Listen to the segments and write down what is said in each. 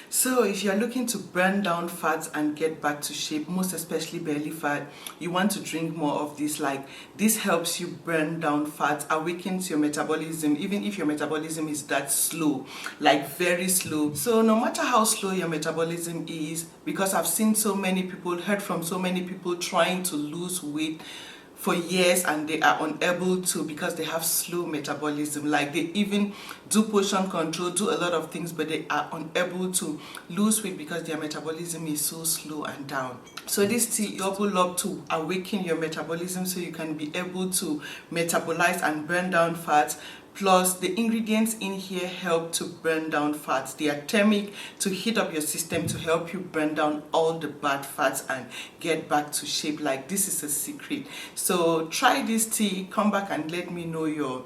So if you're looking to burn down fats and get back to shape, most especially belly fat, you want to drink more of this. Like, this helps you burn down fats, awakens your metabolism, even if your metabolism is that slow, like very slow. So no matter how slow your metabolism is, because I've seen so many people, heard from so many people trying to lose weight for years and they are unable to because they have slow metabolism. Like, they even do portion control, do a lot of things, but they are unable to lose weight because their metabolism is so slow and down. So this tea will help to awaken your metabolism so you can be able to metabolize and burn down fats. Plus, the ingredients in here help to burn down fats. They are thermic to heat up your system to help you burn down all the bad fats and get back to shape. Like, this is a secret. So try this tea, come back and let me know your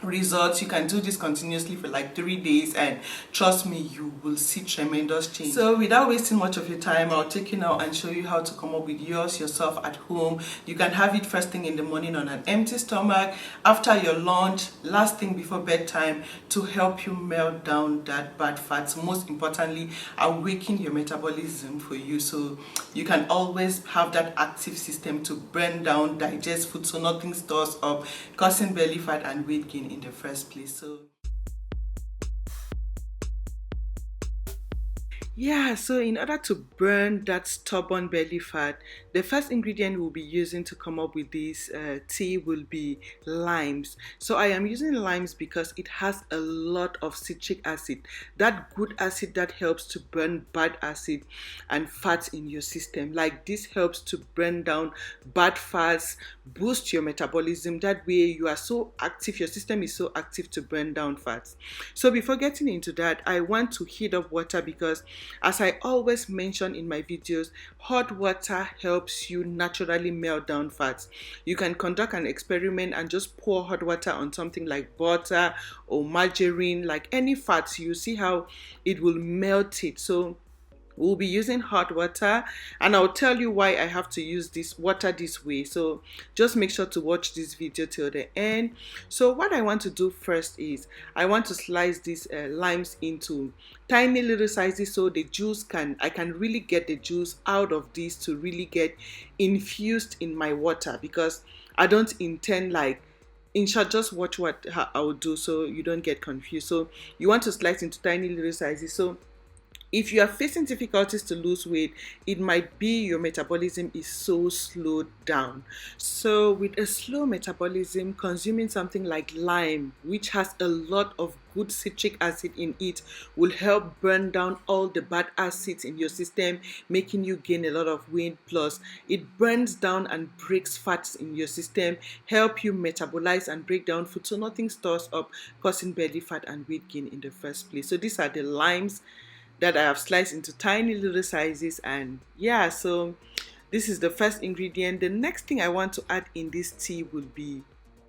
results. You can do this continuously for like 3 days and trust me, you will see tremendous change. So without wasting much of your time, I'll take you now and show you how to come up with yours yourself at home. You can have it first thing in the morning on an empty stomach, after your lunch, last thing before bedtime, to help you melt down that bad fats. Most importantly, awaken your metabolism for you so you can always have that active system to burn down, digest food so nothing stores up, causing belly fat and weight gain in the first place. So yeah, so in order to burn that stubborn belly fat, the first ingredient we'll be using to come up with this tea will be limes. So I am using limes because it has a lot of citric acid, that good acid that helps to burn bad acid and fats in your system. Like, this helps to burn down bad fats, boost your metabolism. That way you are so active, your system is so active to burn down fats. So before getting into that, I want to heat up water because, as I always mention in my videos, hot water helps you naturally melt down fats. You can conduct an experiment and just pour hot water on something like butter or margarine, like any fats, you see how it will melt it. So we'll be using hot water, and I'll tell you why I have to use this water this way. So just make sure to watch this video till the end. So what I want to do first is I want to slice these limes into tiny little sizes so the juice I can really get the juice out of this to really get infused in my water, because I don't intend, like, in short, just watch what I will do so you don't get confused. So you want to slice into tiny little sizes. So if you are facing difficulties to lose weight, it might be your metabolism is so slowed down. So with a slow metabolism, consuming something like lime, which has a lot of good citric acid in it, will help burn down all the bad acids in your system, making you gain a lot of weight. Plus, it burns down and breaks fats in your system, help you metabolize and break down food so nothing stores up, causing belly fat and weight gain in the first place. So these are the limes that I have sliced into tiny little sizes. And yeah, so this is the first ingredient. The next thing I want to add in this tea will be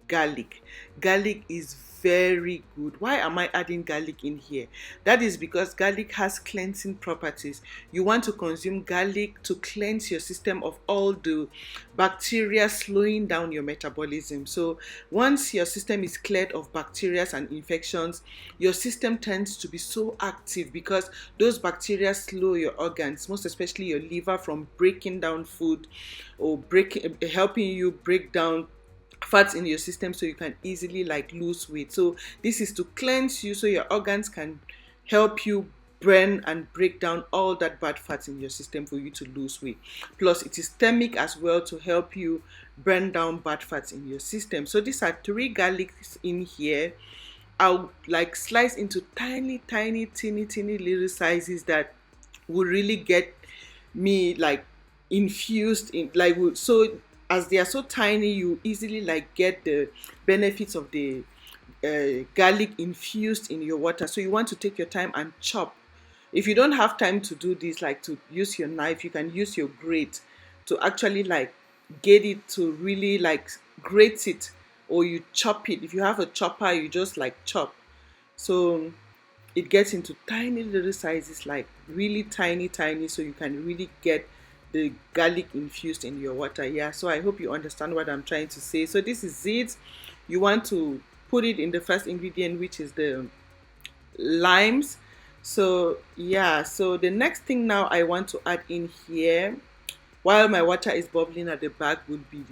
garlic. Garlic is very good. Why am I adding garlic in here? That is because garlic has cleansing properties. You want to consume garlic to cleanse your system of all the bacteria, slowing down your metabolism. So once your system is cleared of bacteria and infections, your system tends to be so active because those bacteria slow your organs, most especially your liver, from breaking down food or helping you break down fats in your system so you can easily, like, lose weight. So this is to cleanse you so your organs can help you burn and break down all that bad fats in your system for you to lose weight. Plus, it is thermic as well to help you burn down bad fats in your system. So these are 3 garlics in here. I'll, like, slice into tiny teeny little sizes that will really get me, like, infused in, like, so as they are so tiny, you easily, like, get the benefits of the garlic infused in your water. So you want to take your time and chop. If you don't have time to do this, like to use your knife, you can use your grate to actually, like, get it to really, like, grate it, or you chop it. If you have a chopper, you just, like, chop. So it gets into tiny little sizes, like really tiny, so you can really get the garlic infused in your water. Yeah, so I hope you understand what I'm trying to say. So this is it. You want to put it in the first ingredient, which is the limes. So yeah, so the next thing now I want to add in here while my water is bubbling at the back would be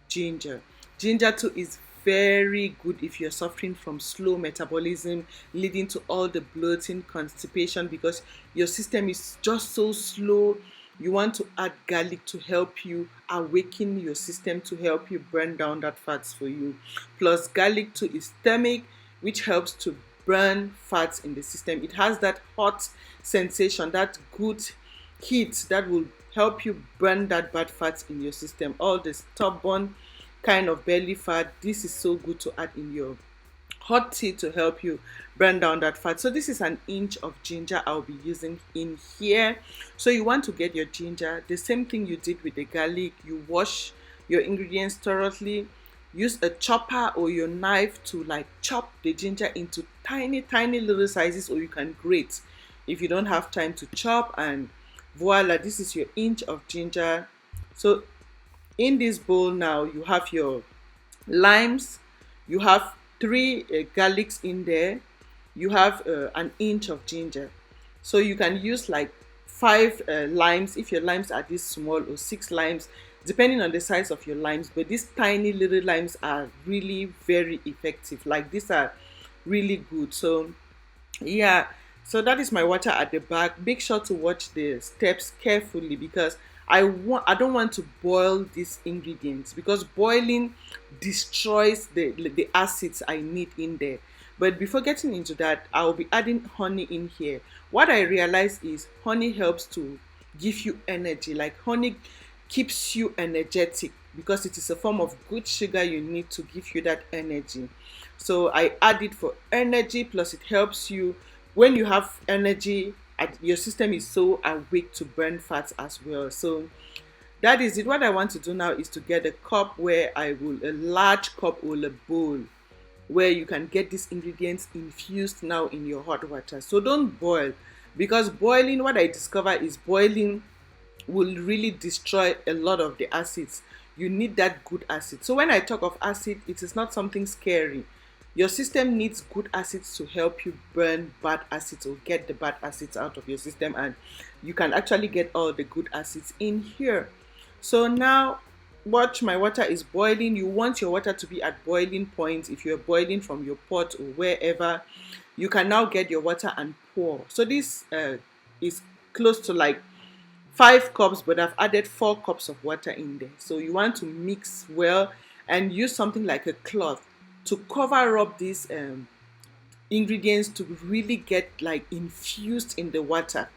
ginger. Ginger too is very good if you're suffering from slow metabolism leading to all the bloating, constipation because your system is just so slow. You want to add garlic to help you awaken your system, to help you burn down that fats for you. Plus garlic too is thermic, which helps to burn fats in the system. It has that hot sensation, that good heat that will help you burn that bad fats in your system. All the stubborn kind of belly fat, this is so good to add in your hot tea to help you burn down that fat. So this is an inch of ginger I'll be using in here. So you want to get your ginger, the same thing you did with the garlic. You wash your ingredients thoroughly, use a chopper or your knife to like chop the ginger into tiny little sizes, or you can grate if you don't have time to chop. And voila, this is your inch of ginger. So in this bowl now you have your limes, you have three garlics in there, you have an inch of ginger. So you can use like five limes if your limes are this small, or six limes depending on the size of your limes. But these tiny little limes are really very effective, like these are really good. So yeah, so that is my water at the back. Make sure to watch the steps carefully because I don't want to boil these ingredients because boiling destroys the acids I need in there. But before getting into that, I'll be adding honey in here. What I realize is honey helps to give you energy. Like honey keeps you energetic because it is a form of good sugar you need to give you that energy. So I add it for energy, plus it helps you when you have energy. Your system is so awake to burn fats as well. So that is it. What I want to do now is to get a cup where a large cup or a bowl where you can get these ingredients infused now in your hot water. So don't boil, because boiling, what I discover is boiling will really destroy a lot of the acids. You need that good acid. So when I talk of acid, it is not something scary. Your system needs good acids to help you burn bad acids or get the bad acids out of your system, and you can actually get all the good acids in here. So now watch, my water is boiling. You want your water to be at boiling point. If you're boiling from your pot or wherever, you can now get your water and pour. So this is close to like 5 cups, but I've added 4 cups of water in there. So you want to mix well and use something like a cloth to cover up these ingredients to really get like infused in the water,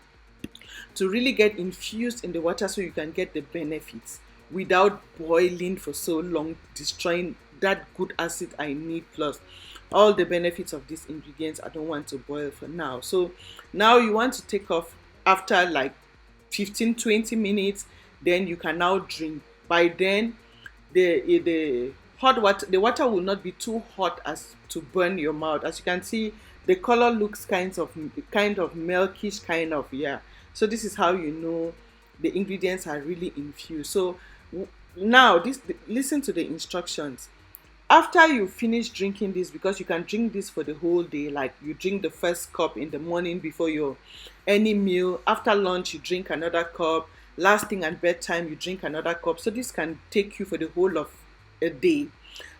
so you can get the benefits without boiling for so long, destroying that good acid I need, plus all the benefits of these ingredients. I don't want to boil for now. So now you want to take off after like 15-20 minutes, then you can now drink. By then the hot water, the water will not be too hot as to burn your mouth. As you can see, the color looks kind of milkish, kind of, yeah. So this is how you know the ingredients are really infused. So now listen to the instructions. After you finish drinking this, because you can drink this for the whole day, like you drink the first cup in the morning before your any meal, after lunch you drink another cup, last thing at bedtime you drink another cup. So this can take you for the whole of a day.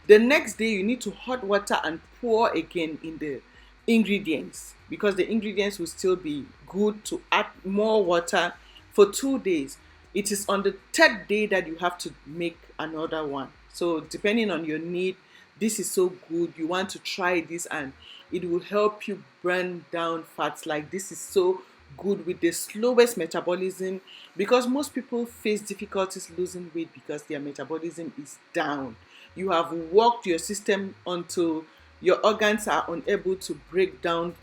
The next day you need to hot water and pour again in the ingredients, because the ingredients will still be good to add more water for 2 days. It is on the third day that you have to make another one. So depending on your need, this is so good. You want to try this and it will help you burn down fats. Like this is so good with the slowest metabolism, because most people face difficulties losing weight because their metabolism is down. You have worked your system until your organs are unable to break down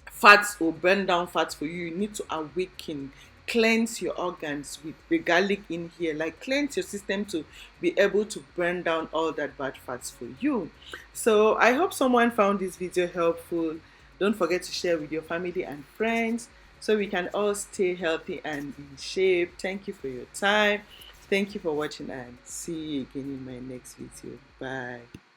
fats or burn down fats for you. You need to awaken, cleanse your organs with the garlic in here, like cleanse your system to be able to burn down all that bad fats for you. So I hope someone found this video helpful. Don't forget to share with your family and friends so we can all stay healthy and in shape. Thank you for your time. Thank you for watching, and see you again in my next video. Bye.